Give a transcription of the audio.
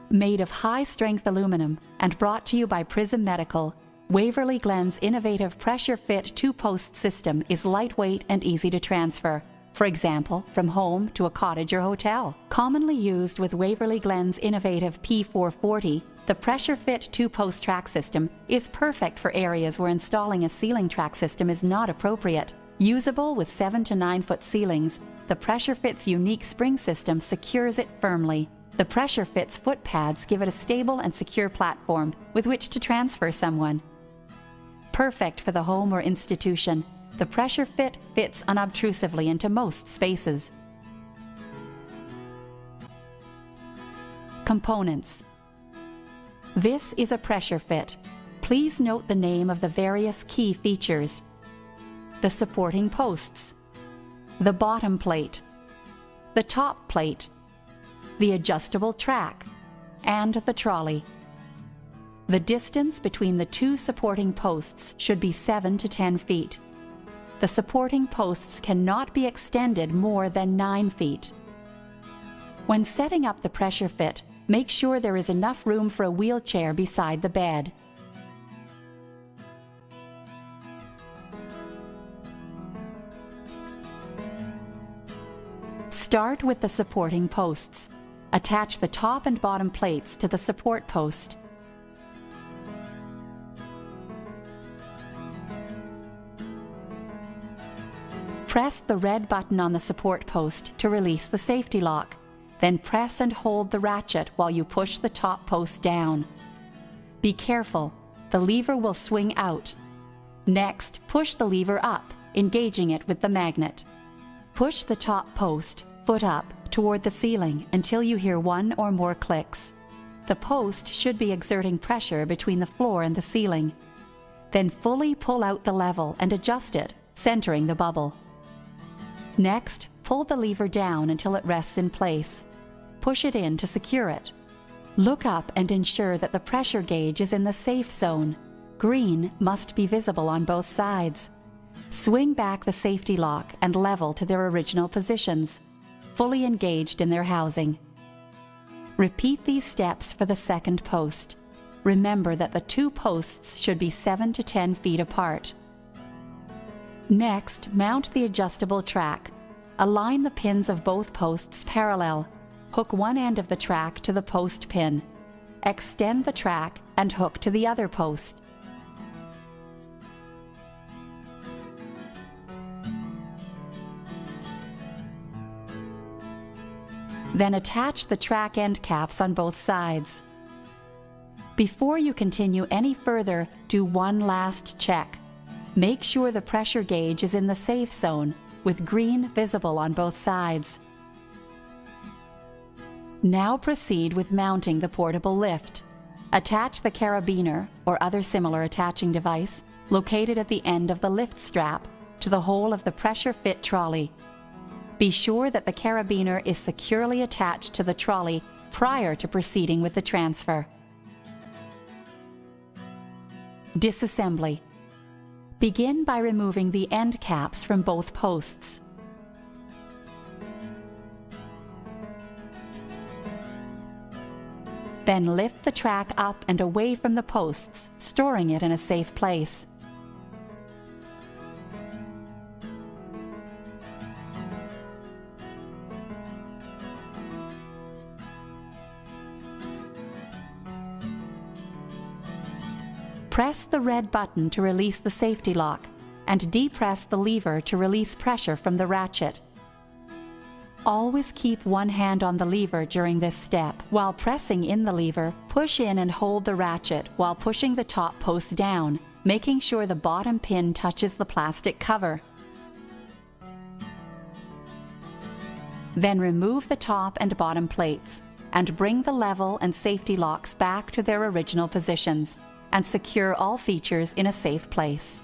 Made of high-strength aluminum and brought to you by Prism Medical, Waverley Glen's innovative Pressure Fit two-post system is lightweight and easy to transfer, for example, from home to a cottage or hotel. Commonly used with Waverley Glen's innovative P440, the Pressure Fit two-post track system is perfect for areas where installing a ceiling track system is not appropriate. Usable with 7 to 9 foot ceilings, the Pressure Fit's unique spring system secures it firmly. The Pressure Fit's foot pads give it a stable and secure platform with which to transfer someone. Perfect for the home or institution, the Pressure Fit fits unobtrusively into most spaces. Components. This is a Pressure Fit. Please note the name of the various key features. The supporting posts, the bottom plate, the top plate, the adjustable track, and the trolley. The distance between the two supporting posts should be 7 to 10 feet. The supporting posts cannot be extended more than 9 feet. When setting up the Pressure Fit, make sure there is enough room for a wheelchair beside the bed. Start with the supporting posts. Attach the top and bottom plates to the support post. Press the red button on the support post to release the safety lock. Then press and hold the ratchet while you push the top post down. Be careful, the lever will swing out. Next, push the lever up, engaging it with the magnet. Push the top post, foot up, toward the ceiling until you hear 1 or more clicks. The post should be exerting pressure between the floor and the ceiling. Then fully pull out the level and adjust it, centering the bubble. Next, pull the lever down until it rests in place. Push it in to secure it. Look up and ensure that the pressure gauge is in the safe zone. Green must be visible on both sides. Swing back the safety lock and level to their original positions, fully engaged in their housing. Repeat these steps for the second post. Remember that the two posts should be 7 to 10 feet apart. Next, mount the adjustable track. Align the pins of both posts parallel. Hook one end of the track to the post pin. Extend the track and hook to the other post. Then attach the track end caps on both sides. Before you continue any further, do one last check. Make sure the pressure gauge is in the safe zone, with green visible on both sides. Now proceed with mounting the portable lift. Attach the carabiner or other similar attaching device located at the end of the lift strap to the hole of the Pressure Fit trolley. Be sure that the carabiner is securely attached to the trolley prior to proceeding with the transfer. Disassembly. Begin by removing the end caps from both posts. Then lift the track up and away from the posts, storing it in a safe place. Press the red button to release the safety lock and depress the lever to release pressure from the ratchet. Always keep one hand on the lever during this step. While pressing in the lever, push in and hold the ratchet while pushing the top post down, making sure the bottom pin touches the plastic cover. Then remove the top and bottom plates and bring the level and safety locks back to their original positions and secure all features in a safe place.